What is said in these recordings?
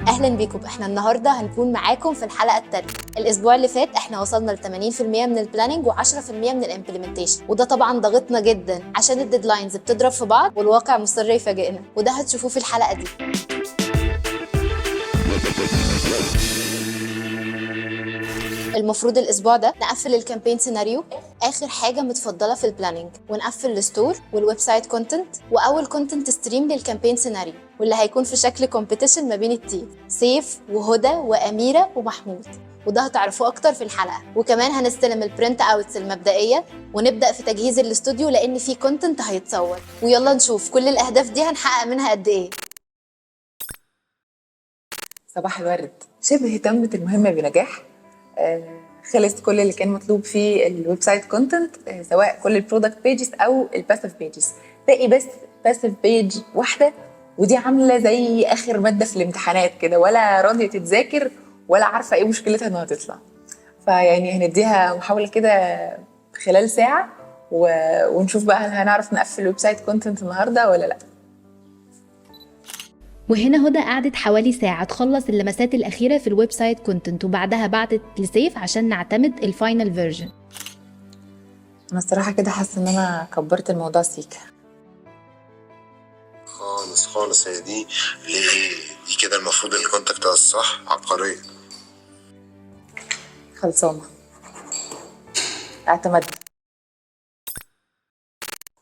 اهلا بيكم. احنا النهارده هنكون معاكم في الحلقه الثانيه. الاسبوع اللي فات احنا وصلنا ل 80% من البلاننج و10% من الامبلمنتيشن، وده طبعا ضغطنا جدا عشان الديدلاينز بتضرب في بعض والواقع مصر يفاجئنا، وده هتشوفوه في الحلقه دي. المفروض الاسبوع ده نقفل الكامبين سيناريو، اخر حاجه متفضله في البلاننج، ونقفل الستور والويب سايت كونتنت واول كونتنت ستريم للكامبين سيناريو، واللي هيكون في شكل كومبيتيشن ما بين التيم سيف وهدى واميره ومحمود، وده هتعرفوه اكتر في الحلقه. وكمان هنستلم البرنت اوتس المبدئيه ونبدا في تجهيز الاستوديو لان في كونتنت هيتصور، ويلا نشوف كل الاهداف دي هنحقق منها قد ايه. صباح الورد. شبه تمت المهمة بنجاح. خلص كل اللي كان مطلوب في الويب سايت كونتنت، سواء كل البرودكت بيجز او الباسيف بيجز. باقي بس باسيف بيج واحدة، ودي عاملة زي اخر مادة في الامتحانات كده، ولا راضية تتذاكر ولا عارفة ايه مشكلتها انها تطلع. فيعني هنديها محاولة كده خلال ساعة ونشوف بقى هل هنعرف نقفل الويب سايت كونتنت النهاردة ولا لا. وهنا هدى قعدت حوالي ساعة تخلص اللمسات الأخيرة في الويب سايت كونتنت، وبعدها بعتت لسيف عشان نعتمد الفاينل فيرجن. أنا الصراحة كده حاسة إن أنا كبرت الموضوع سيكا خالص. هي دي ليه دي كده المفروض الكونتاكت الصح عبقرية. خلصانة، اعتمد.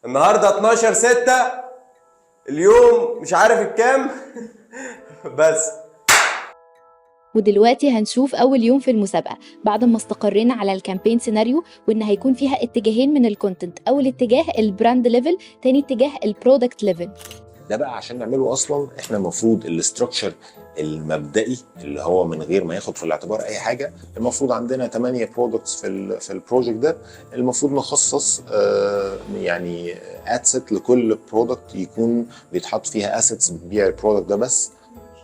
النهاردة 12/6، اليوم مش عارف الكام بس. ودلوقتي هنشوف أول يوم في المسابقة بعد ما استقرينا على الكامبين سيناريو، وإن هيكون فيها اتجاهين من الكونتنت. أول اتجاه البراند ليفل، تاني اتجاه البرودكت ليفل. ده بقى عشان نعمله اصلا احنا المفروض الاستراكشر المبدئي اللي هو من غير ما ياخد في الاعتبار اي حاجه. المفروض عندنا 8 برودكتس في البروجكت ده. المفروض نخصص يعني ادسيت لكل برودكت يكون بيتحط فيها اسيتس بتبيع البرودكت ده بس،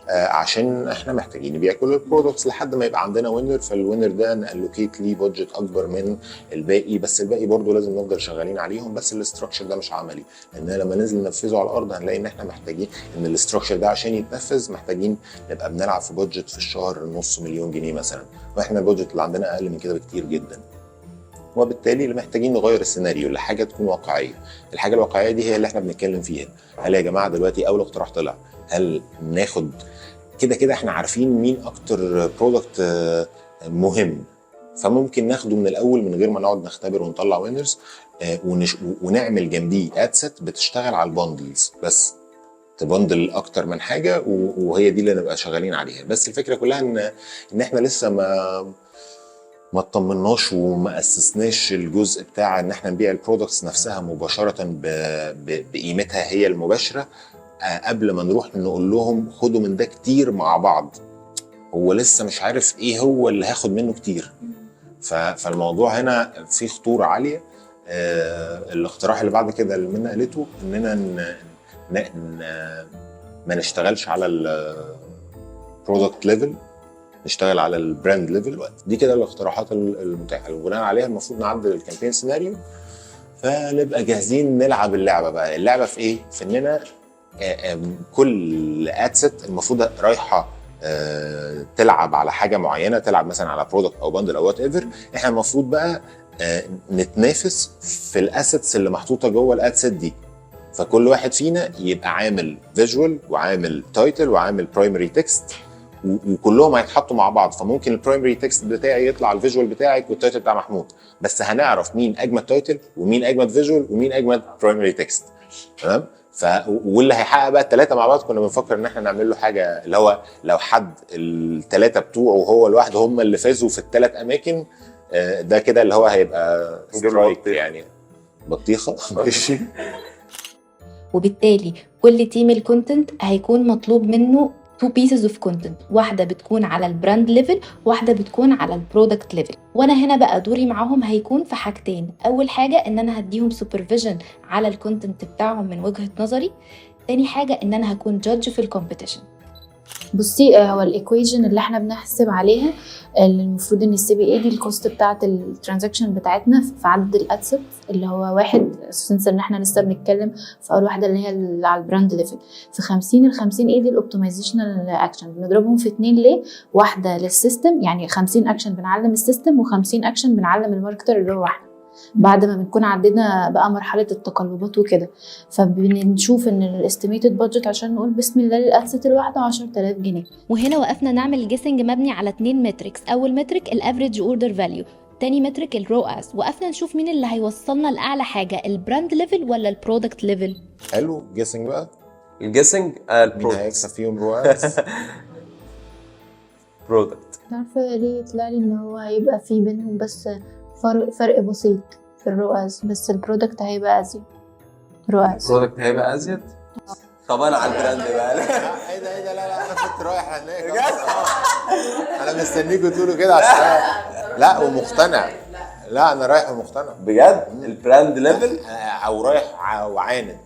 عشان احنا محتاجين نبيع كل البرودكتس لحد ما يبقى عندنا وينر. فالوينر ده نالوكيت ليه بادجت اكبر من الباقي، بس الباقي برضو لازم نفضل شغالين عليهم. بس الاستراكشر ده مش عملي، لان لما ننزل ننفذه على الارض هنلاقي ان احنا محتاجين ان الاستراكشر ده عشان يتنفذ محتاجين نبقى بنلعب في بادجت في الشهر نص مليون جنيه مثلا، واحنا البادجت اللي عندنا اقل من كده بكتير جدا. وبالتالي اللي محتاجين نغير السيناريو لحاجه تكون واقعيه. الحاجه الواقعيه دي هي اللي احنا بنتكلم فيها. هل يا جماعه دلوقتي اول اقتراح طلع، هل ناخد كده احنا عارفين مين اكتر برودكت مهم، فممكن ناخده من الاول من غير ما نقعد نختبر ونطلع وينرز، ونعمل جنبيه ادسيت بتشتغل على الباندلز بس، تبندل اكتر من حاجه، وهي دي اللي نبقى شغالين عليها. بس الفكره كلها ان احنا لسه ما اطمناش وما اسسناش الجزء بتاع ان احنا نبيع البرودكتس نفسها مباشره بقيمتها هي المباشره قبل ما نروح نقول لهم خدوا من ده كتير مع بعض. هو لسه مش عارف ايه هو اللي هاخد منه كتير. فالموضوع هنا فيه خطورة عالية. الاقتراح اللي بعد كده اللي منى قالته اننا ما نشتغلش على البرودكت ليفل، نشتغل على البراند ليفل. دي كده الاقتراحات المتاحة اللي بناء عليها المفروض نعدل الكامبين سيناريو، فنبقى جاهزين نلعب اللعبة. بقى اللعبة في ايه؟ في اننا كل ادسيت المفروض رايحه تلعب على حاجه معينه، تلعب مثلا على برودكت او باندل او وات ايفر. احنا المفروض بقى نتنافس في الاسيتس اللي محطوطه جوه الادسيت دي. فكل واحد فينا يبقى عامل فيجوال وعامل تايتل وعامل برايمري تكست، وكلهم هيتحطوا مع بعض. فممكن البرايمري تكست بتاعي يطلع الفيجوال بتاعك والتايتل بتاع محمود، بس هنعرف مين اجمد تايتل ومين اجمد فيجوال ومين اجمد برايمري تكست. تمام؟ واللي هيحقق بقى الثلاثه مع بعض كنا بنفكر ان احنا نعمل له حاجه اللي هو لو حد الثلاثه بتوعه وهو لوحده هم اللي فازوا في الثلاث اماكن، ده كده اللي هو هيبقى سترايك يعني بطيخه ماشي. وبالتالي كل تيم الكونتنت هيكون مطلوب منه 2 pieces of content، واحدة بتكون على البراند ليفل، واحدة بتكون على البرودكت ليفل. وانا هنا بقى دوري معاهم هيكون في حاجتين. اول حاجة ان انا هديهم سوبرفيجن على الكونتنت بتاعهم من وجهة نظري، تاني حاجة ان انا هكون جادج في الكومبيتيشن. بصي هو الايكويشن اللي احنا بنحسب عليها اللي المفروض ان السي بي اي دي الكوست بتاعه الترانزاكشن بتاعتنا في عدد الادسيت اللي هو واحد، سنس ان احنا لسه بنتكلم في اول واحده اللي هي اللي على البراند ليفل، في 50 ال 50 اي دي الاوبتمايزيشنال اكشن بنضربهم في 2 ليه؟ واحده للسيستم، يعني 50 اكشن بنعلم السيستم و50 اكشن بنعلم الماركتر اللي هو احنا بعد ما بنكون عدينا بقى مرحله التقلبات وكده. فبنشوف ان الاستيميتد بادجت عشان نقول بسم الله للاسيت الواحده 10000 جنيه. وهنا وقفنا نعمل جيسنج مبني على 2 متريكس. اول متريك الافريج اوردر فاليو، تاني متريك الرو اس. وقفنا نشوف مين اللي هيوصلنا لاعلى حاجه، البراند ليفل ولا البرودكت ليفل. حلو، جيسنج بقى الجيسنج مين هيكسب فيهم رواس؟ برودكت. عارفه ليه طلع لي ان هو هيبقى في بينهم بس فرق بسيط في الرؤاس، بس البرودكت هيبقى ازيد. رؤاس برودكت هيبقى ازيد. طب انا على البراند بقى. ايه ده لا انا كنت رايح هناك انا مستنيكوا تقولوا كده عشان لا ومقتنع. لا انا رايح ومقتنع بجد البراند ليفل او رايح وعاند.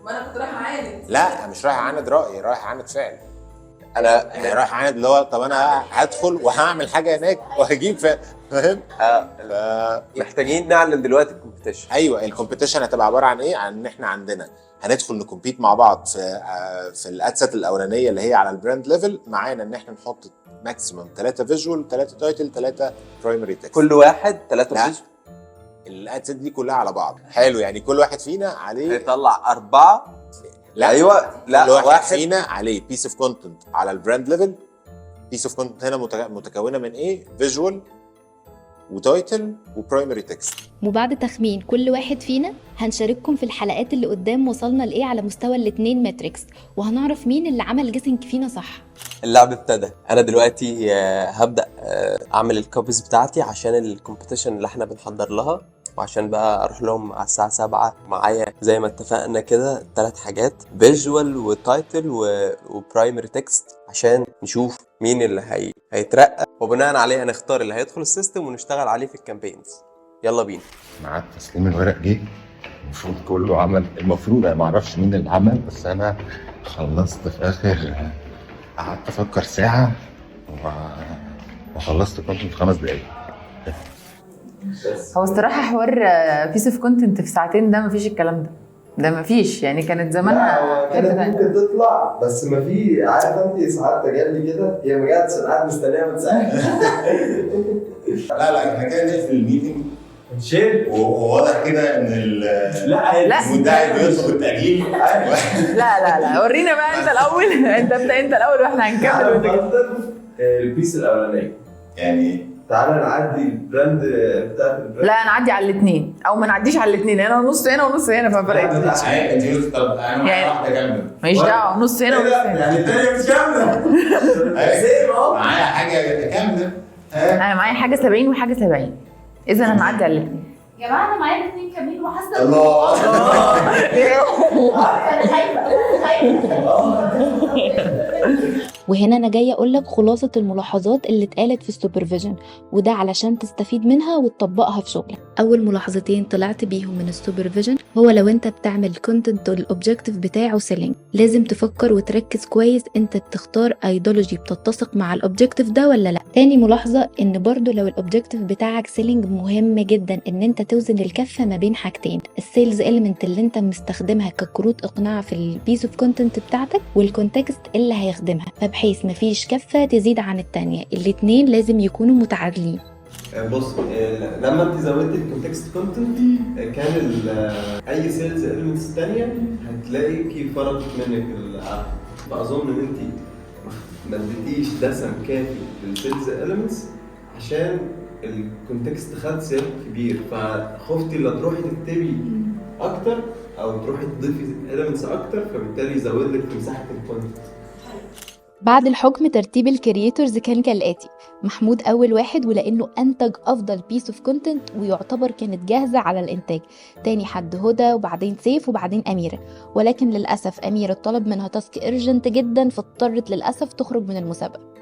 ما انا كنت رايحه عاند. لا مش رايح اعاند رايي، رايح اعاند فعل. انا يعني رايح اعاند اللي هو طب انا هدخل وهعمل حاجه هناك وهجيب فاهم. محتاجين نعلن دلوقتي الكومبيتيشن. ايوه الكومبيتيشن هتبقى عباره عن ايه؟ عن ان احنا عندنا هندخل نكمبيت مع بعض في الادسات الاولانيه اللي هي على البراند ليفل. معانا ان احنا نحط ماكسيمم 3 فيجوال 3 تايتل 3 برايمري تكست، كل واحد 3 فيجوال. الادسات دي كلها على بعض. حلو، يعني كل واحد فينا عليه هيطلع 4. لا ايوه لا كل واحد فينا عليه بيس اوف كونتنت على البراند ليفل. بيس اوف كونتنت هنا متكونه من ايه؟ فيجوال وتايتل وبرايمري تكست. وبعد تخمين كل واحد فينا هنشارككم في الحلقات اللي قدام وصلنا لايه على مستوى الاتنين ماتريكس، وهنعرف مين اللي عمل جيسنج فينا صح. اللعب ابتدى. انا دلوقتي هبدا اعمل الكوبيز بتاعتي عشان الكومبيتيشن اللي احنا بنحضر لها، وعشان بقى اروح لهم على الساعه 7 معايا زي ما اتفقنا كده 3 حاجات، فيجوال وتايتل وبرايمري تكست، عشان نشوف مين اللي هيترقى، وبناء عليه هنختار اللي هيدخل السيستم ونشتغل عليه في الكامبينز. يلا بينا. مع تسليم الورق جه، المفروض كله عمل، المفروض انا ما اعرفش مين اللي عمل، بس انا خلصت في اخر، قعدت افكر ساعه وخلصت كنت في 5 دقايق. هو الصراحه حوار بيس اوف كونتنت في ساعتين ده مفيش الكلام ده مفيش، يعني كانت زمانها كانت ممكن تطلع، بس ما في، عارف انت ساعات تجلي كده، هي ما جاتش، انا قاعد مستنيها من ساعتها. لا احنا كده نقفل الميتنج شيل، وواضح كده ان المدعي بيطلب التأجيل. لا ورينا بقى انت الاول. انت ابدا انت الاول واحنا هنكمل. البيس الاولانيه يعني تعالى نعدي البراند بتاعت البراند. لا نعدي على الاثنين او ما نعديش على الاثنين، انا نص هنا ونص هنا، ففرقت. انت طب انا معايا واحده كامله ماليش دعوه، نص هنا ونص هنا. يعني الثانيه مش كامله. معايا حاجه كامله. انا معايا حاجه 70 وحاجه 70، اذا انا هنعدي على الاثنين. يا جماعه انا معايا الاثنين كاملين وحاسه الله انا خايفه. وهنا انا جايه اقول لك خلاصه الملاحظات اللي اتقالت في السوبرفيجن، وده علشان تستفيد منها وتطبقها في شغلك. اول ملاحظتين طلعت بيهم من السوبرفيجن هو لو انت بتعمل كونتنت والاوبجكتيف بتاعه سيلينج، لازم تفكر وتركز كويس انت بتختار ايديولوجي بتتسق مع الاوبجكتيف ده ولا لا. تاني ملاحظه ان برضو لو الاوبجكتيف بتاعك سيلينج، مهم جدا ان انت توزن الكفه ما بين حاجتين، السيلز اليمنت اللي انت مستخدمها ككروت اقناع في البيس اوف كونتنت بتاعتك، والكونتكست اللي هيخدمها، بحيث مفيش كفة تزيد عن التانية، الاتنين لازم يكونوا متعادلين. بص، لما انت زودت الكونتكست كونتنت كان اي سيلز اليمنتس الثانيه هتلاقي فرضت منك العقل، فاظن ان انت ما اديتيش دسم كافي للسيلز اليمنتس عشان الكونتكست خد سيل كبير، فخفتي لا تروحي تكتبي اكتر او تروحي تضيفي اليمنتس اكتر، فبالتالي يزود لك في مساحه الكونتنت. بعد الحكم ترتيب الكرييتورز كان كالآتي: محمود أول واحد ولأنه أنتج أفضل بيس اوف كونتنت ويعتبر كانت جاهزة على الإنتاج، تاني حد هدى، وبعدين سيف، وبعدين أميرة. ولكن للأسف أميرة طلب منها تاسك إرجنت جدا، فاضطرت للأسف تخرج من المسابقة.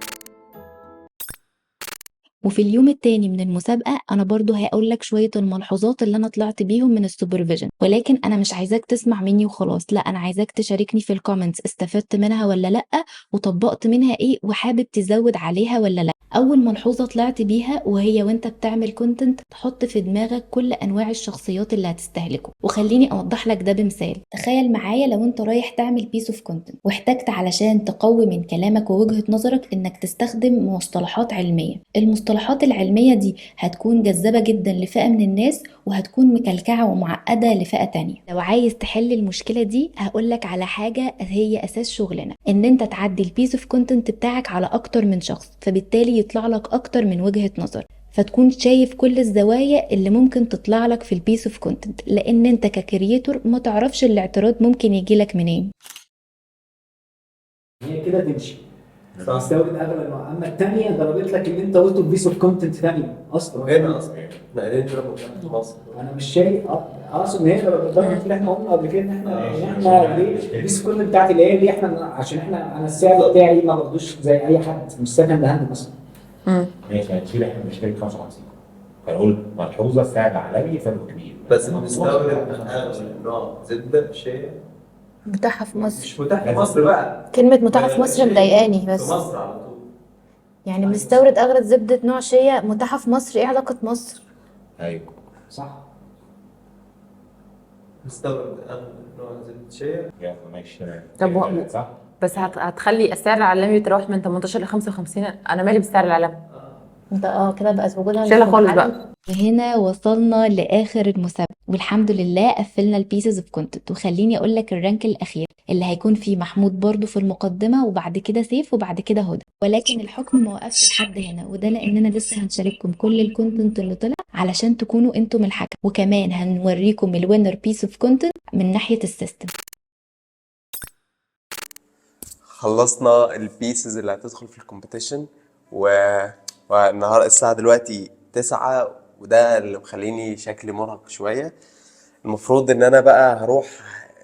وفي اليوم التاني من المسابقة أنا برضو هقول لك شوية الملحوظات اللي أنا طلعت بيهم من السوبرفيجن، ولكن أنا مش عايزاك تسمع مني وخلاص، لا أنا عايزاك تشاركني في الكومنتس استفدت منها ولا لأ، وطبقت منها إيه وحابب تزود عليها ولا لأ. أول ملحوظة طلعت بيها وهي وانت بتعمل كونتنت تحط في دماغك كل أنواع الشخصيات اللي هتستهلكه. وخليني أوضح لك ده بمثال. تخيل معايا لو انت رايح تعمل بيس اوف كونتنت واحتجت علشان تقوي من كلامك ووجهة نظرك انك تستخدم مصطلحات علمية. المصطلحات العلمية دي هتكون جذابة جدا لفئة من الناس وهتكون مكلكعة ومعقدة لفئة تانية. لو عايز تحل المشكلة دي هقولك على حاجة هي أساس شغلنا، ان انت تعدي البيس اوف كونتنت بتاعك على أكتر من شخص، فبالتالي يطلع لك أكتر من وجهة نظر، فتكون شايف كل الزوايا اللي ممكن تطلع لك في البيس اوف كونتنت، لان انت ككرييتور ما تعرفش الاعتراض ممكن يجي لك منين. هي كده تمشي فاستورد اغلى. اما الثانيه ضربت لك اللي انت قلته البيس اوف كونتنت ثانيه اصلا وهنا اصلا ما قدرتش نضرب في مصر. انا مش شايف اقصد ان هي ضربت اللي احنا قلنا قبل كده ان احنا ليه البيس اوف كونتنت بتاعتي اللي هي دي احنا عشان انا السعر بتاعي ما باخدوش زي اي حد مش سكند هاند مثلا. ماشي هنشيل احنا بنشتري 55 فنقول ملحوظه السعر العالمي فرق كبير بس بنستورد نوع زبده شيء متاحة في مصر. مش متاح في مصر بقى. كلمة متاحة في مصر مضايقاني بس. في مصر على طول. يعني بنستورد أغلى زبدة نوع شيا متاحة في مصر، ايه علاقة مصر؟ ايوه صح. بنستورد نوع زبده شيء. يلا ماشي تمام. طب صح بس هتخلي السعر العالمي يتراوح من 18 ل 55. انا مالي بالسعر العالمي؟ انت كده بقت وجودها شيلها خالص بقى. وهنا وصلنا لاخر المسابقه والحمد لله قفلنا البيسز اوف كونتنت. وخليني اقول لك الرانك الاخير اللي هيكون فيه محمود برضو في المقدمه وبعد كده سيف وبعد كده هدى، ولكن الحكم ما وقفش لحد هنا، وده لاننا لسه هنشارككم كل الكونتنت اللي طلع علشان تكونوا انتم الحكم، وكمان هنوريكم الوينر بيس اوف كونتنت من ناحيه السيستم. خلصنا البيسز اللي هتدخل في الكومبيتيشن والنهار الساعة دلوقتي 9 وده اللي مخليني شكلي مرهق شوية. المفروض ان انا بقى هروح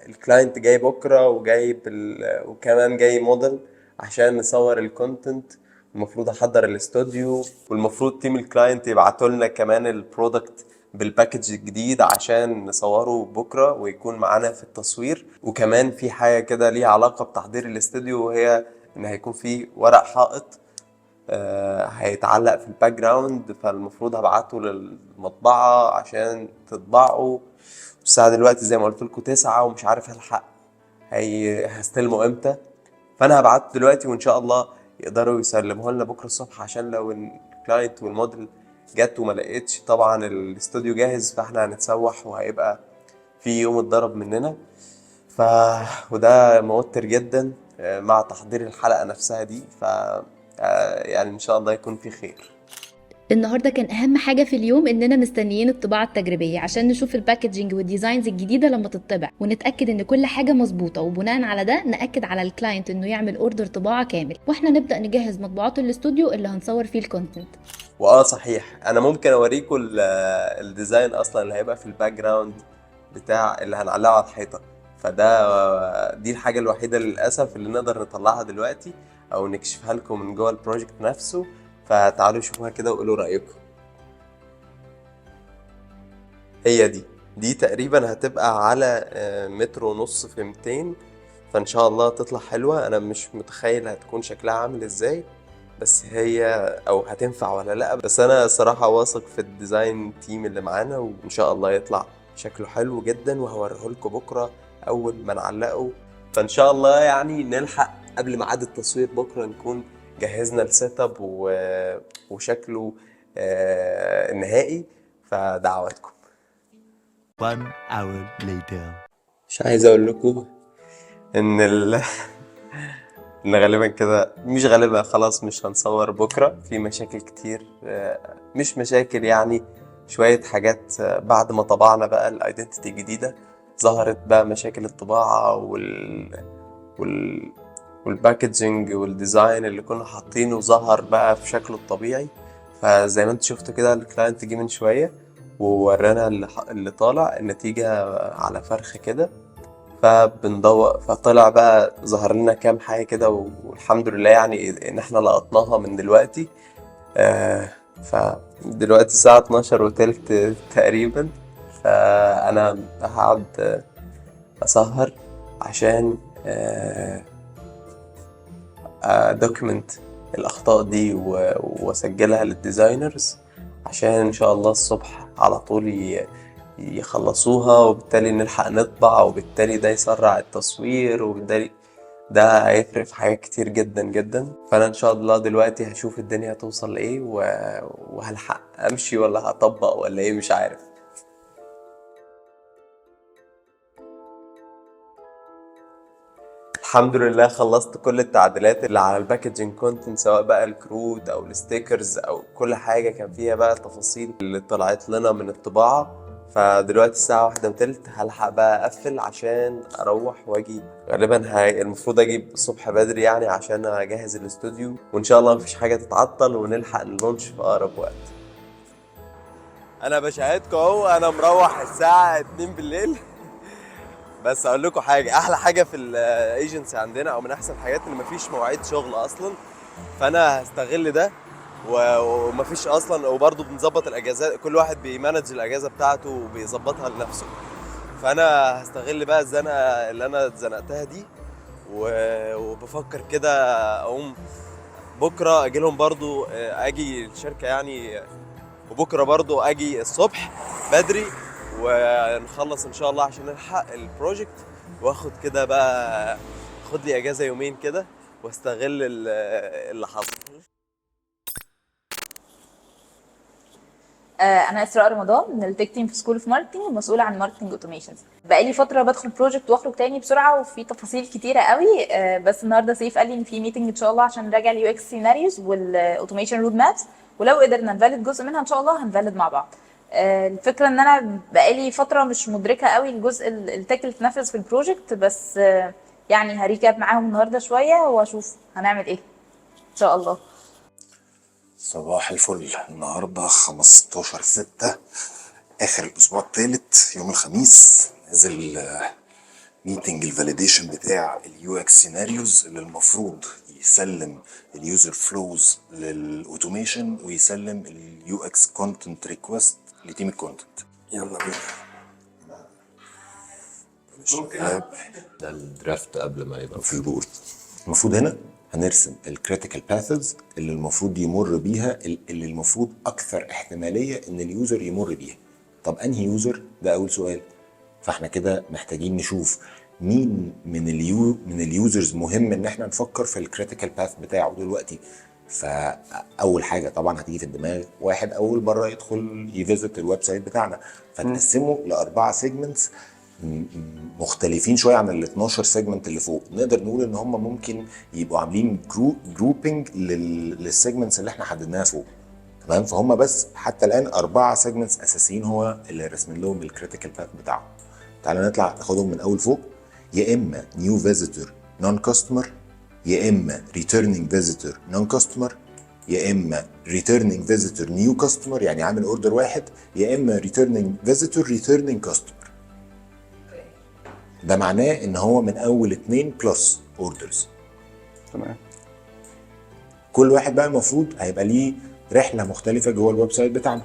الكلاينت جاي بكرة وجايب وكمان جاي موديل عشان نصور الكونتنت. المفروض احضر الاستوديو والمفروض تيم الكلاينت يبعتوا لنا كمان البرودكت بالباكج الجديد عشان نصوره بكرة ويكون معانا في التصوير. وكمان في حاجة كده ليها علاقة بتحضير الاستوديو وهي ان هيكون في ورق حائط هيتعلق في الباك جراوند، فالمفروض هبعته للمطبعة عشان تطبعه. الساعة دلوقتي زي ما قلت لكم 9 ومش عارف هلحق هستلمه امتى، فانا هبعته دلوقتي وان شاء الله يقدروا يسلموه لنا بكرة الصبح عشان لو الكلاينت والموديل جت وما لقيتش طبعا الاستوديو جاهز فاحنا هنتسوح وهيبقى في يوم اتضرب مننا. وده موتر جدا مع تحضير الحلقة نفسها دي. يعني ان شاء الله يكون في خير. النهارده كان اهم حاجه في اليوم اننا مستنيين الطباعه التجريبيه عشان نشوف الباكجينج والديزاينز الجديده لما تطبع ونتاكد ان كل حاجه مظبوطه، وبناء على ده ناكد على الكلاينت انه يعمل اوردر طباعه كامل، واحنا نبدا نجهز مطبوعات الاستوديو اللي هنصور فيه الكونتنت. صحيح انا ممكن اوريكم الديزاين اصلا اللي هيبقى في الباك جراوند بتاع اللي هنعلقه على الحيطه، دي الحاجه الوحيده للاسف اللي نقدر نطلعها دلوقتي او نكشفها لكم من جوه البروجكت نفسه. فتعالوا شوفوها كده وقولوا رايكم. هي دي تقريبا هتبقى على 1.5 متر في 200، فان شاء الله تطلع حلوه. انا مش متخيل هتكون شكلها عامل ازاي بس هي او هتنفع ولا لا، بس انا صراحه واثق في الديزاين تيم اللي معانا وان شاء الله يطلع شكله حلو جدا وهوريه لكم بكره اول ما نعلقه. فان شاء الله يعني نلحق قبل ميعاد التصوير بكره نكون جهزنا السيت اب وشكله النهائي. فدعواتكم. 1 hour later. مش عايز اقول لكم ان ان غالبا كده مش غالبا خلاص مش هنصور بكره، في مشاكل كتير مش مشاكل يعني شويه حاجات بعد ما طبعنا بقى الايدنتيتي الجديده ظهرت بقى مشاكل الطباعه والباكجينج والديزاين اللي كنا حاطينه ظهر بقى في شكله الطبيعي. فزي ما انت شفتوا كده الكلاينت جه من شويه وورانا اللي طالع النتيجه على فرخه كده، فبندور فطلع بقى ظهر لنا كام حاجه كده والحمد لله يعني ان احنا لقطناها من دلوقتي. فدلوقتي الساعة 12:03 تقريبا، فأنا هقعد أسهر عشان أدوكمنت الأخطاء دي وأسجلها للديزاينرز، عشان إن شاء الله الصبح على طول يخلصوها، وبالتالي نلحق نطبع، وبالتالي ده يسرع التصوير، وبالتالي ده هيفرق في حاجات كتير جدا جدا. فأنا إن شاء الله دلوقتي هشوف الدنيا هتوصل لإيه، وهلحق أمشي ولا هطبق ولا إيه، مش عارف. الحمد لله خلصت كل التعديلات اللي على الباكجينج كونتنت، سواء بقى الكروت او الستيكرز او كل حاجه كان فيها بقى التفاصيل اللي طلعت لنا من الطباعه. فدلوقتي الساعه 1:03 هلحق بقى اقفل عشان اروح واجي. غالبا المفروض اجي الصبح بدري يعني عشان اجهز الاستوديو، وان شاء الله مفيش حاجه تتعطل ونلحق نلونش في اقرب وقت. انا بشاهدكم اهو، انا مروح الساعه 2 بالليل. بس اقول لكم حاجه، احلى حاجه في الايجنسي عندنا او من احسن الحاجات ان مفيش مواعيد شغل اصلا، فانا هستغل ده ومفيش اصلا، وبرضه بنظبط الاجازات، كل واحد بيمانج الاجازه بتاعته وبيظبطها لنفسه. فانا هستغل بقى الزنقه اللي انا اتزنقتها دي، وبفكر كده اقوم بكره اجي لهم برضه، اجي الشركه يعني، وبكره برضه اجي الصبح بدري ونخلص ان شاء الله عشان نلحق البروجكت، واخد كده بقى، اخد لي اجازه يومين كده واستغل اللي حصل. انا اسراء رمضان من التك تيم في سكول اوف ماركتنج، ومسؤوله عن ماركتنج اوتوميشنز. بقالي فتره بدخل بروجكت واخرج تاني بسرعه، وفي تفاصيل كتيره قوي. بس النهارده سيف قال لي ان في ميتنج ان شاء الله عشان نراجع اليو اكس سيناريوز والاوتوميشن رود مابس، ولو قدرنا نفاليد جزء منها ان شاء الله هنفاليد مع بعض. الفكره ان انا بقالي فتره مش مدركه قوي الجزء التك اللي اتنفذ في البروجكت، بس يعني هريكاب معاهم النهارده شويه واشوف هنعمل ايه ان شاء الله. صباح الفل. النهارده 15/6 اخر الاسبوع الثالث، يوم الخميس نزل ميتنج الفاليديشن بتاع اليو اكس سيناريوز اللي المفروض يسلم اليوزر فلوز للاوتوميشن ويسلم اليو اكس كونتنت ريكوست لتيم الكونتنت. يلا بينا. ده الدرافت قبل ما يبقى في البورد. المفروض هنا هنرسم الكريتيكال باثز اللي المفروض يمر بيها، اللي المفروض اكثر احتماليه ان اليوزر يمر بيها. طب انهي يوزر؟ ده اول سؤال. فاحنا كده محتاجين نشوف مين من اليوزرز مهم ان احنا نفكر في الكريتيكال باث بتاعه دلوقتي. فاول حاجه طبعا هتيجي في الدماغ، واحد اول مره يدخل يفيزت الويب سايت بتاعنا، فنقسمه ل4 سيجمنتس مختلفين شويه عن ال 12 سيجمنت اللي فوق. نقدر نقول ان هم ممكن يبقوا عاملين جروبنج للسيجمنتس اللي احنا حددناها فوق. تمام؟ فهم بس حتى الان 4 سيجمنتس اساسيين هو اللي رسمين لهم الكريتيكال باث بتاعهم. تعالى نطلع ناخدهم من اول فوق. يا اما نيو فيزيتور نون كاستمر، يا اما ريتيرنينج فيزيتور نون كاستمر، يا اما ريتيرنينج فيزيتور نيو كاستمر يعني عامل اوردر واحد، يا اما ريتيرنينج فيزيتور ريتيرنينج كاستمر. ده معناه ان هو من اول 2 بلس اوردرز. تمام. كل واحد بقى المفروض هيبقى ليه رحله مختلفه جوه الويب سايت بتاعنا.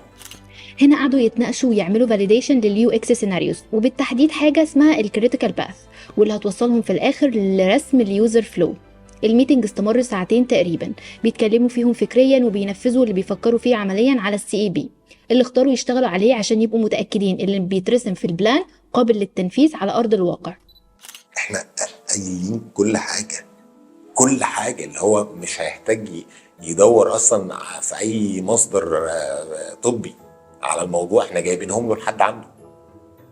هنا قعدوا يتناقشوا ويعملوا فاليديشن لليو اكس سيناريوز، وبالتحديد حاجه اسمها الكريتيكال باث، واللي هتوصلهم في الاخر لرسم اليوزر فلو. الميتنج استمر 2 ساعات تقريبا، بيتكلموا فيهم فكريا وبينفذوا اللي بيفكروا فيه عمليا على السي اي بي اللي اختاروا يشتغلوا عليه عشان يبقوا متاكدين اللي بيترسم في البلان قابل للتنفيذ على ارض الواقع. احنا قايلين كل حاجه اللي هو مش هيحتاج يدور اصلا في اي مصدر طبي على الموضوع، احنا جايبينهم له لحد عنده.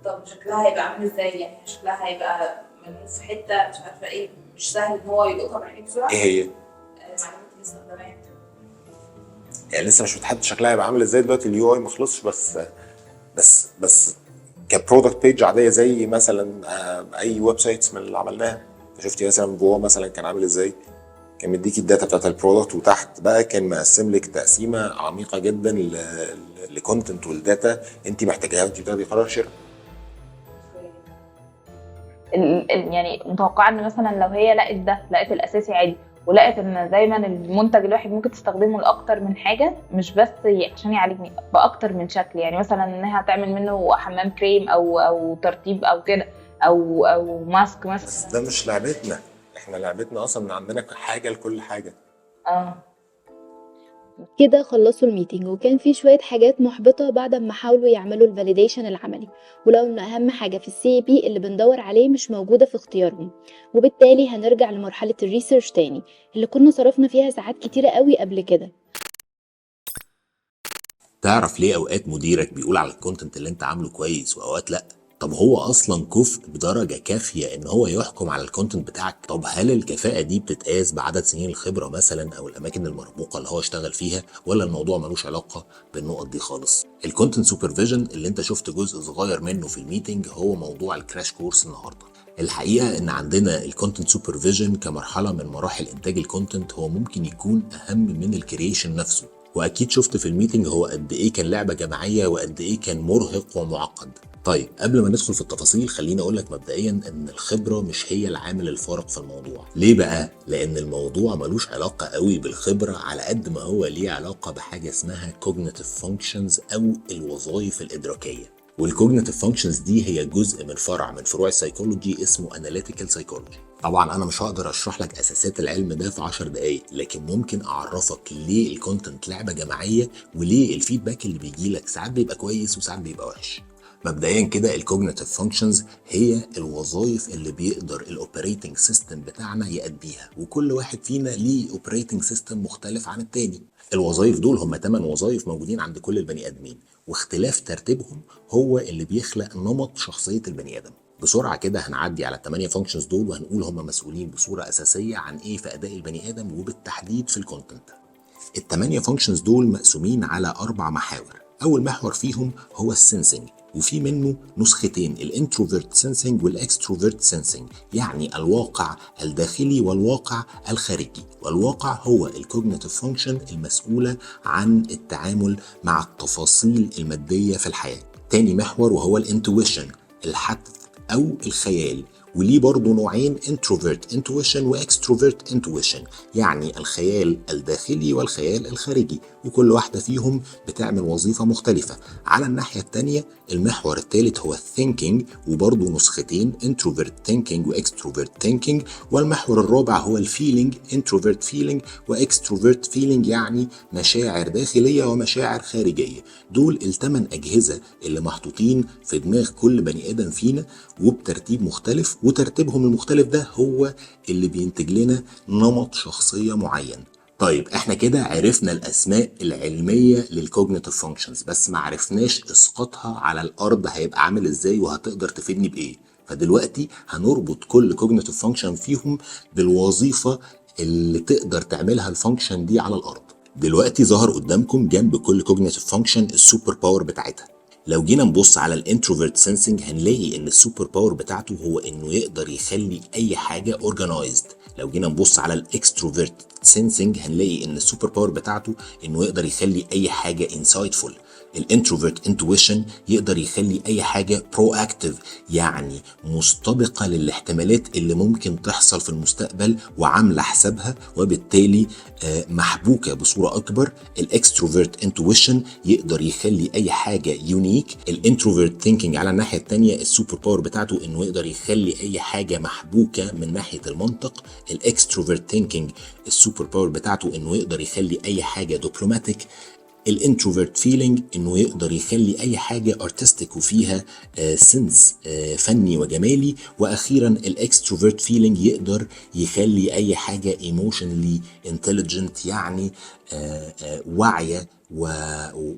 طب شكلها هيبقى عامل ازاي؟ يعني شكلها هيبقى ملموم في حته مش عارفه ايه، مش سهل ان هو يلقطها بعينيه بسرعه. ايه هي؟ معلومات الاستخدامات. يعني لسه مش متحدد شكلها هيبقى عامل ازاي دلوقتي، اليو اي ما خلصش، بس كبرودكت بيج عاديه زي مثلا اي ويب سايتس من اللي عملناها. شفتي مثلا جوه مثلا كان عامل ازاي؟ كان مديكي الداتا بتاعت البرودكت، وتحت بقى كان مقسم لك تقسيمه عميقه جدا لكونتنت والداتا انت محتاجاها وانت بتاخدي قرار شراء. يعني متوقعه ان مثلا لو هي لقت الاساسي عادي ولقيت ان دايما المنتج الواحد ممكن تستخدمه لاكتر من حاجه، مش بس عشان يعالجني، باكتر من شكل. يعني مثلا انها تعمل منه حمام كريم او ترطيب او كده، او ماسك مثلا. بس ده مش لعبتنا، احنا لعبتنا اصلا ان عندنا حاجه لكل حاجه. كده خلصوا الميتنج، وكان في شوية حاجات محبطة بعد ما حاولوا يعملوا الفاليديشن العملي، ولو ان اهم حاجة في السي بي اللي بندور عليه مش موجودة في اختيارهم، وبالتالي هنرجع لمرحلة الريسيرش تاني اللي كنا صرفنا فيها ساعات كتيرة قوي قبل كده. تعرف ليه اوقات مديرك بيقول على الكونتنت اللي انت عامله كويس واوقات لا؟ طب هو اصلا كفء بدرجه كافيه ان هو يحكم على الكونتنت بتاعك؟ طب هل الكفاءه دي بتتقاس بعدد سنين الخبره مثلا او الاماكن المرموقه اللي هو اشتغل فيها، ولا الموضوع ملوش علاقه بالنقط دي خالص؟ الكونتنت سوبرفيجن اللي انت شفت جزء صغير منه في الميتنج هو موضوع الكراش كورس النهارده. الحقيقه ان عندنا الكونتنت سوبرفيجن كمرحله من مراحل انتاج الكونتنت هو ممكن يكون اهم من الكرييشن نفسه، واكيد شفت في الميتنج هو قد ايه كان لعبه جماعيه وقد ايه كان مرهق ومعقد. طيب قبل ما ندخل في التفاصيل خليني اقول لك مبدئيا ان الخبره مش هي العامل الفارق في الموضوع. ليه بقى؟ لان الموضوع ملوش علاقه قوي بالخبره على قد ما هو ليه علاقه بحاجه اسمها cognitive functions او الوظائف الادراكيه. والكوجنيتيف فانكشنز دي هي جزء من فرع من فروع السيكولوجي اسمه اناليتيكال سايكولوجي. طبعا انا مش هقدر اشرح لك اساسات العلم ده في 10 دقايق، لكن ممكن اعرفك ليه الكونتنت لعبه جماعيه وليه الفيدباك اللي بيجي لك ساعات بيبقى كويس وساعات بيبقى وحش. مبدئيا كده الكوجنيتيف فانكشنز هي الوظائف اللي بيقدر الاوبريتنج سيستم بتاعنا يأديها، وكل واحد فينا ليه اوبريتنج سيستم مختلف عن التاني. الوظائف دول هم 8 وظائف موجودين عند كل البني ادمين، واختلاف ترتيبهم هو اللي بيخلق نمط شخصيه البني ادم. بسرعه كده هنعدي على ال8 فانكشنز دول وهنقول هم مسؤولين بصوره اساسيه عن ايه في اداء البني ادم وبالتحديد في الكونتنت. ال8 فانكشنز دول مقسومين على 4 محاور. اول محور فيهم هو السنسنج، وفي منه نسختين، الانتروفيرت سنسنج والاكستروفيرت سنسنج، يعني الواقع الداخلي والواقع الخارجي. والواقع هو الكوجنيتيف فانكشن المسؤوله عن التعامل مع التفاصيل الماديه في الحياه. تاني محور وهو الانتويشن، الحدس او الخيال، وليه برضه نوعين، introvert intuition و extrovert intuition، يعني الخيال الداخلي والخيال الخارجي، وكل واحدة فيهم بتعمل وظيفة مختلفة. على الناحية التانية المحور الثالث هو thinking، وبرضه نسختين، introvert thinking و extrovert thinking. والمحور الرابع هو الفيلينج، introvert feeling و extrovert feeling، يعني مشاعر داخلية ومشاعر خارجية. دول ال8 أجهزة اللي محطوطين في دماغ كل بني آدم فينا وبترتيب مختلف، وترتيبهم المختلف ده هو اللي بينتج لنا نمط شخصية معين. طيب احنا كده عرفنا الاسماء العلمية للكوجنيتيف فانكشنز، بس ما عرفناش اسقاطها على الارض هيبقى عامل ازاي وهتقدر تفيدني بايه. فدلوقتي هنربط كل كوجنيتيف فانكشن فيهم بالوظيفة اللي تقدر تعملها الفانكشن دي على الارض. دلوقتي ظهر قدامكم جنب كل كوجنيتيف فانكشن السوبر باور بتاعتها. لو جينا نبص على الانتروفيرت سنسنج هنلاقي ان السوبر باور بتاعته هو انه يقدر يخلي اي حاجه اورجانايزد. لو جينا نبص على الاكستروفيرت سنسنج هنلاقي ان السوبر باور بتاعته انه يقدر يخلي اي حاجه انسايتفول. الانتروفيرت انتويشن يقدر يخلي اي حاجه برو اكتيف، يعني مستبقه للاحتمالات اللي ممكن تحصل في المستقبل وعامله حسابها، وبالتالي محبوكه بصوره اكبر. الاكستروفيرت انتويشن يقدر يخلي اي حاجه يونيك. الانتروفيرت ثينكينج على الناحيه الثانيه السوبر باور بتاعته انه يقدر يخلي اي حاجه محبوكه من ناحيه المنطق. الاكستروفيرت ثينكينج السوبر باور بتاعته انه يقدر يخلي اي حاجه دبلوماتيك. الانتروفيرت فيلينج انه يقدر يخلي اي حاجه ارتستيك وفيها سنس فني وجمالي. واخيرا الاكستروفيرت فيلينج يقدر يخلي اي حاجه ايموشنلي انتليجنت، يعني واعيه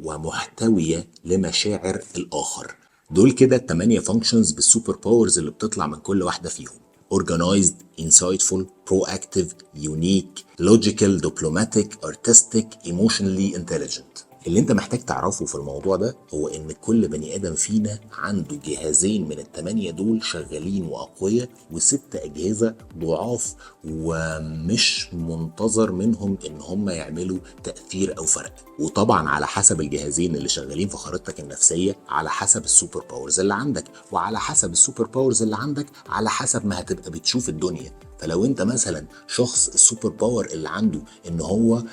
ومحتويه لمشاعر الاخر. دول كده ال8 فانكشنز بالسوبر باورز اللي بتطلع من كل واحده فيهم: organized, insightful, proactive, unique, logical, diplomatic, artistic, emotionally intelligent. اللي انت محتاج تعرفه في الموضوع ده هو ان كل بني ادم فينا عنده جهازين من ال8 دول شغالين واقوياء، و6 اجهزة ضعاف ومش منتظر منهم ان هم يعملوا تأثير او فرق. وطبعا على حسب الجهازين اللي شغالين في خريطتك النفسية، على حسب السوبر باورز اللي عندك، وعلى حسب السوبر باورز اللي عندك على حسب ما هتبقى بتشوف الدنيا. فلو انت مثلا شخص السوبر باور اللي عنده ان هو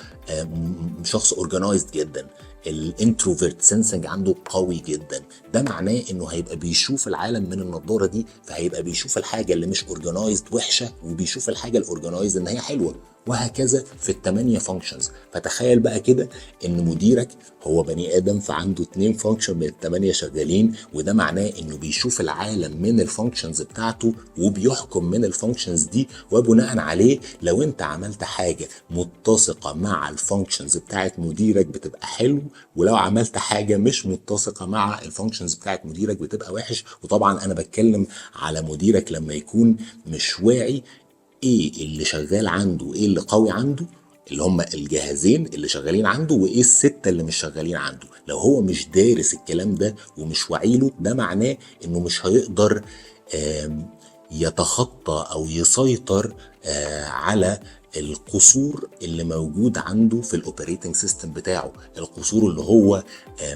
شخص اورجنايزد جدا، الانتروفيرت سنسنج عنده قوي جدا، ده معناه انه هيبقى بيشوف العالم من النضاره دي، فهيبقى بيشوف الحاجه اللي مش اورجنايزد وحشه وبيشوف الحاجه الاورجنايزد ان هي حلوه، وهكذا في ال8 فانكشنز. فتخيل بقى كده ان مديرك هو بني ادم فعنده 2 فانكشن من ال8 شغالين، وده معناه انه بيشوف العالم من الفانكشنز بتاعته وبيحكم من الفانكشنز دي، وبناء عليه لو انت عملت حاجه متسقه مع الفانكشنز بتاعت مديرك بتبقى حلو، ولو عملت حاجه مش متسقه مع الفانكشنز بتاعت مديرك بتبقى وحش. وطبعا انا بتكلم على مديرك لما يكون مش واعي ايه اللي شغال عنده وايه اللي قوي عنده، اللي هم الجهازين اللي شغالين عنده، وايه ال6 اللي مش شغالين عنده. لو هو مش دارس الكلام ده ومش واعي له، ده معناه انه مش هيقدر يتخطى او يسيطر على القصور اللي موجود عنده في الاوبريتنج سيستم بتاعه، القصور اللي هو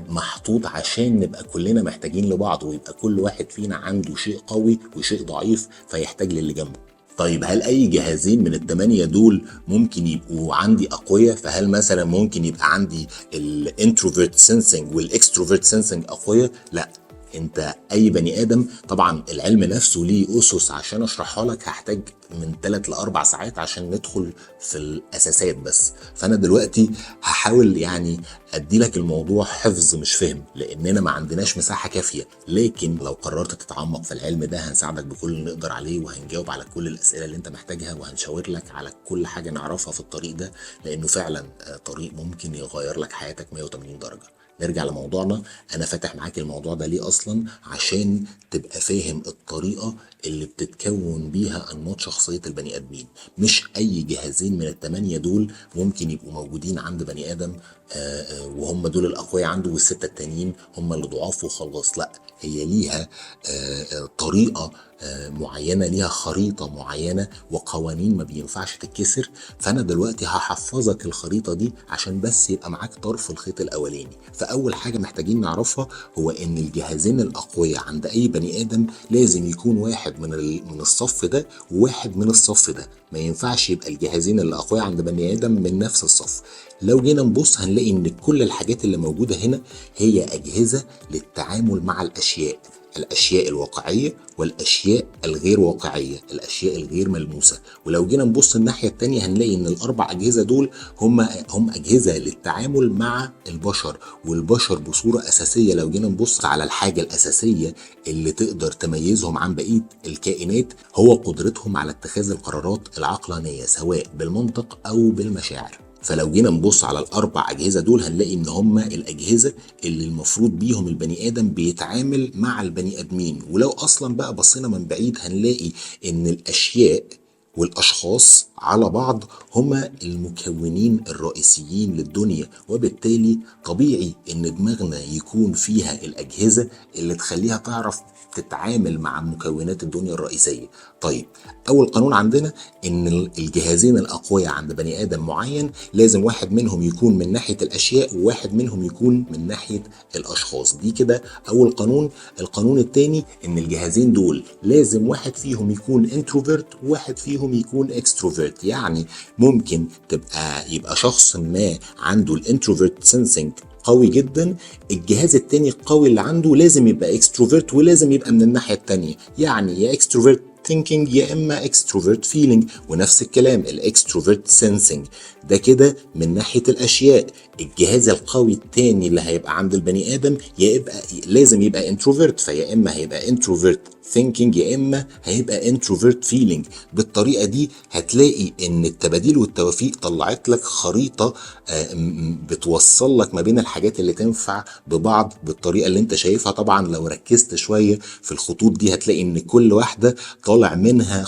محطوط عشان نبقى كلنا محتاجين لبعض، ويبقى كل واحد فينا عنده شيء قوي وشيء ضعيف فيحتاج للي جنبه. طيب هل اي جهازين من ال8 دول ممكن يبقوا عندي اقوياء؟ فهل مثلا ممكن يبقى عندي الانتروفيرت سنسنج والاكستروفيرت سنسنج اقوياء؟ لا. انت اي بني ادم، طبعا العلم نفسه ليه اسس عشان اشرحها لك هحتاج من 3 ل4 ساعات عشان ندخل في الاساسات بس. فانا دلوقتي هحاول يعني ادي لك الموضوع حفظ مش فهم، لاننا ما عندناش مساحه كافيه، لكن لو قررت تتعمق في العلم ده هنساعدك بكل اللي نقدر عليه، وهنجاوب على كل الاسئله اللي انت محتاجها، وهنشاور لك على كل حاجه نعرفها في الطريق ده، لانه فعلا طريق ممكن يغير لك حياتك 180 درجه. نرجع لموضوعنا. انا فاتح معاك الموضوع ده ليه اصلا؟ عشان تبقى فاهم الطريقه اللي بتتكون بيها انماط شخصيه البني ادمين. مش اي جهازين من ال8 دول ممكن يبقوا موجودين عند بني ادم وهم دول الاقوياء عنده، وال6 التانيين هم اللي ضعاف وخلاص. لا، هي ليها طريقه معينه، ليها خريطه معينه وقوانين ما بينفعش تتكسر. فانا دلوقتي هحفظك الخريطه دي عشان بس يبقى معاك طرف الخيط الاولاني. فاول حاجه محتاجين نعرفها هو ان الجهازين الاقوياء عند اي بني ادم لازم يكون واحد من الصف ده وواحد من الصف ده. ما ينفعش يبقى الجهازين اللي اقوياء عند بني ادم من نفس الصف. لو جينا نبص هنلاقي ان كل الحاجات اللي موجوده هنا هي اجهزه للتعامل مع الاشياء الواقعيه والاشياء الغير واقعيه، الاشياء الغير ملموسه. ولو جينا نبص الناحيه الثانيه هنلاقي ان ال4 اجهزه دول هم اجهزه للتعامل مع البشر، والبشر بصوره اساسيه. لو جينا نبص على الحاجه الاساسيه اللي تقدر تميزهم عن بقيه الكائنات هو قدرتهم على اتخاذ القرارات العقلانيه سواء بالمنطق او بالمشاعر. فلو جينا نبص على ال4 أجهزة دول هنلاقي ان هم الأجهزة اللي المفروض بيهم البني آدم بيتعامل مع البني آدمين. ولو أصلا بقى بصينا من بعيد هنلاقي ان الأشياء والأشخاص على بعض هما المكونين الرئيسيين للدنيا، وبالتالي طبيعي ان دماغنا يكون فيها الأجهزة اللي تخليها تعرف تتعامل مع مكونات الدنيا الرئيسية. طيب، أول قانون عندنا إن الجهازين الأقوياء عند بني آدم معين لازم واحد منهم يكون من ناحية الأشياء وواحد منهم يكون من ناحية الأشخاص. دي كده أول قانون. القانون الثاني إن الجهازين دول لازم واحد فيهم يكون انتروفيرت وواحد فيهم يكون اكستروفيرت. يعني ممكن يبقى شخص ما عنده الانتروفيرت سنسنج قوي جدا، الجهاز التاني القوي اللي عنده لازم يبقى اكستروفيرت ولازم يبقى من الناحية التانية، يعني يا اكستروفيرت thinking يا اما extrovert feeling. ونفس الكلام الاكستروفيرت sensing ده كده من ناحية الاشياء. الجهاز القوي التاني اللي هيبقى عند البني ادم لازم يبقى introvert، فيا اما هيبقى introvert thinking يا اما هيبقى introvert feeling. بالطريقة دي هتلاقي ان التباديل والتوافيق طلعت لك خريطة بتوصل لك ما بين الحاجات اللي تنفع ببعض بالطريقة اللي انت شايفها. طبعا لو ركزت شوية في الخطوط دي هتلاقي ان كل واحدة طالع منها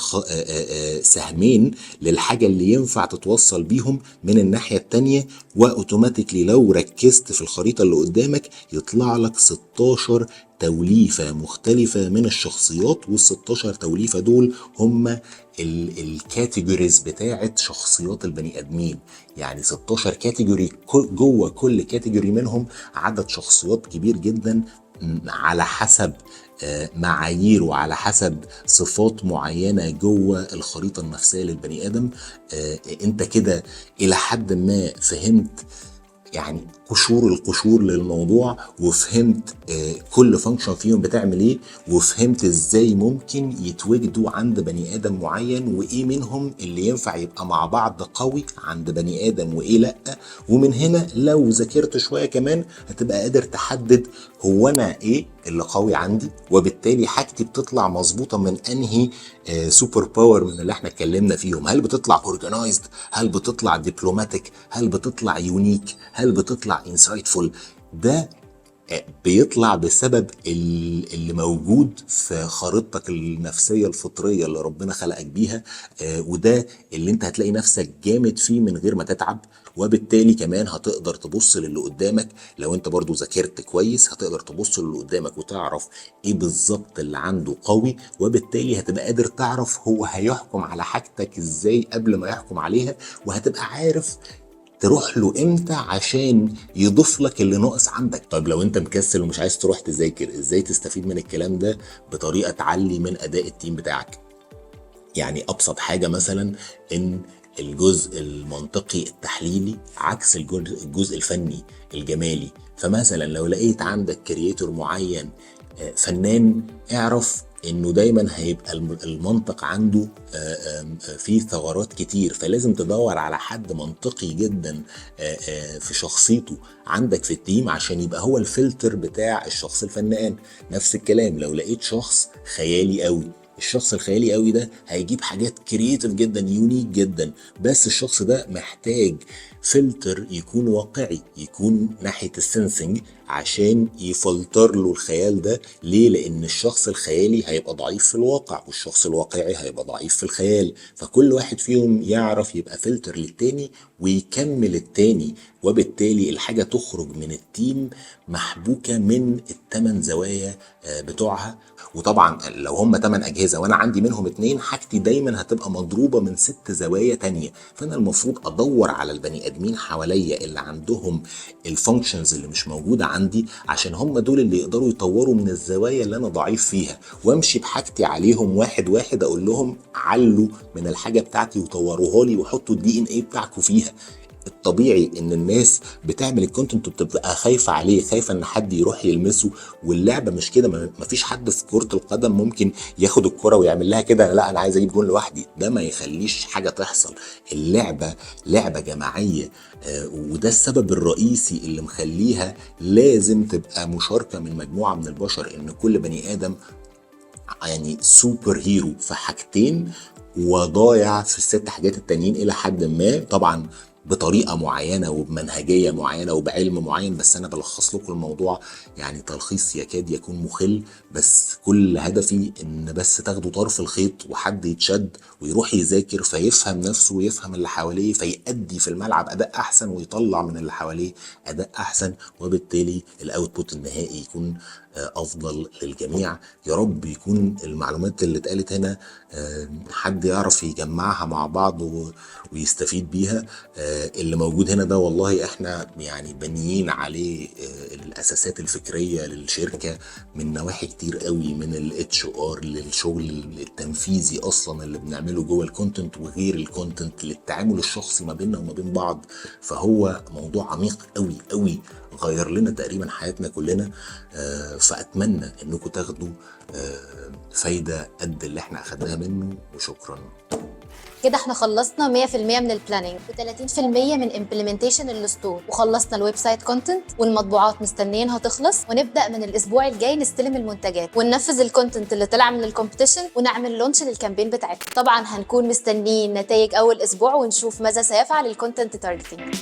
سهمين للحاجة اللي ينفع تتوصل بيهم من الناحية التانية، واوتوماتيكلي لو ركزت في الخريطة اللي قدامك يطلع لك 16 توليفة مختلفة من الشخصيات، وال16 توليفة دول هم الكاتيجوريز بتاعت شخصيات البني ادمين. يعني 16 كاتيجوري، جوه كل كاتيجوري منهم عدد شخصيات كبير جدا على حسب معايير وعلى حسب صفات معينة جوه الخريطة النفسية للبني آدم. انت كده إلى حد ما فهمت يعني قشور القشور للموضوع، وفهمت كل فانكشن فيهم بتعمل ايه، وفهمت ازاي ممكن يتوجدوا عند بني ادم معين، وايه منهم اللي ينفع يبقى مع بعض قوي عند بني ادم وايه لا. ومن هنا لو ذاكرت شويه كمان هتبقى قادر تحدد هو انا ايه اللي قوي عندي، وبالتالي حاجتي بتطلع مظبوطه من انهي سوبر باور من اللي احنا اتكلمنا فيهم. هل بتطلع اورجنايزد، هل بتطلع دبلوماتيك، هل بتطلع يونيك، هل بتطلع انسايتفول. ده بيطلع بسبب اللي موجود في خريطتك النفسية الفطرية اللي ربنا خلقك بيها، وده اللي انت هتلاقي نفسك جامد فيه من غير ما تتعب. وبالتالي كمان هتقدر تبص للي قدامك، لو انت برضو ذاكرت كويس هتقدر تبص للي قدامك وتعرف ايه بالظبط اللي عنده قوي، وبالتالي هتبقى قادر تعرف هو هيحكم على حاجتك ازاي قبل ما يحكم عليها، وهتبقى عارف تروح له امتى عشان يضيف لك اللي ناقص عندك. طيب لو انت مكسل ومش عايز تروح تذاكر، ازاي تستفيد من الكلام ده بطريقة تعلي من اداء التيم بتاعك؟ يعني ابسط حاجة مثلا ان الجزء المنطقي التحليلي عكس الجزء الفني الجمالي. فمثلا لو لقيت عندك كرياتور معين فنان، اعرف انه دايما هيبقى المنطق عنده فيه ثغرات كتير، فلازم تدور على حد منطقي جدا في شخصيته عندك في التيم عشان يبقى هو الفلتر بتاع الشخص الفنان. نفس الكلام لو لقيت شخص خيالي قوي، الشخص الخيالي قوي ده هيجيب حاجات كرييتيف جدا يونيك جدا، بس الشخص ده محتاج فلتر يكون واقعي، يكون ناحية السنسنج عشان يفلتر له الخيال ده. ليه؟ لان الشخص الخيالي هيبقى ضعيف في الواقع، والشخص الواقعي هيبقى ضعيف في الخيال، فكل واحد فيهم يعرف يبقى فلتر للتاني ويكمل التاني، وبالتالي الحاجة تخرج من التيم محبوكة من ال8 زوايا بتوعها. وطبعا لو هم 8 أجهزة وانا عندي منهم 2، حاجتي دايما هتبقى مضروبة من 6 زوايا تانية. فانا المفروض ادور على البني ادمين حواليا اللي عندهم الفانكشنز اللي مش موجودة عندي، عشان هم دول اللي يقدروا يطوروا من الزوايا اللي انا ضعيف فيها، وامشي بحاجتي عليهم واحد واحد، اقول لهم علوا من الحاجة بتاعتي وطوروها لي وحطوا الDNA بتاعكم فيها. الطبيعي ان الناس بتعمل الكونتنت وبتبقى خايفه عليه، خايفه ان حد يروح يلمسه، واللعبه مش كده. مفيش حد في كره القدم ممكن ياخد الكره ويعمل لها كده، لا انا عايز اجيب جون لوحدي، ده ما يخليش حاجه تحصل. اللعبه لعبه جماعيه، وده السبب الرئيسي اللي مخليها لازم تبقى مشاركه من مجموعه من البشر، ان كل بني ادم يعني سوبر هيرو في حاجتين وضايع في ال6 حاجات التانيين الى حد ما، طبعا بطريقة معينة وبمنهجية معينة وبعلم معين. بس أنا بلخص لكم الموضوع يعني تلخيص يكاد يكون مخل، بس كل هدفي إن بس تاخدوا طرف الخيط وحد يتشد ويروح يذاكر فيفهم نفسه ويفهم اللي حواليه، فيأدي في الملعب أداء أحسن ويطلع من اللي حواليه أداء أحسن، وبالتالي الأوتبوت النهائي يكون أفضل للجميع. يا رب يكون المعلومات اللي اتقالت هنا حد يعرف يجمعها مع بعض ويستفيد بيها. اللي موجود هنا ده والله احنا يعني بنيين عليه الأساسات الفكرية للشركة من نواحي كتير قوي، من الHR للشغل التنفيذي أصلا اللي بنعمله جوه الكونتنت وغير الكونتنت، للتعامل الشخصي ما بيننا وما بين بعض. فهو موضوع عميق قوي قوي، غير لنا تقريبا حياتنا كلنا. فأتمنى انكم تاخدوا فايدة قد اللي احنا اخدناها منه، وشكرا. كده احنا خلصنا 100% من البلاننج و30% من امبلمنتيشن الستور، وخلصنا الويب سايت كونتنت، والمطبوعات مستنيينها تخلص، ونبدا من الاسبوع الجاي نستلم المنتجات وننفذ الكونتنت اللي طلع من الكومبيتيشن ونعمل لونش للكامبين بتاعتنا. طبعا هنكون مستنيين نتائج اول اسبوع ونشوف ماذا سيفعل الكونتنت تارجتنج.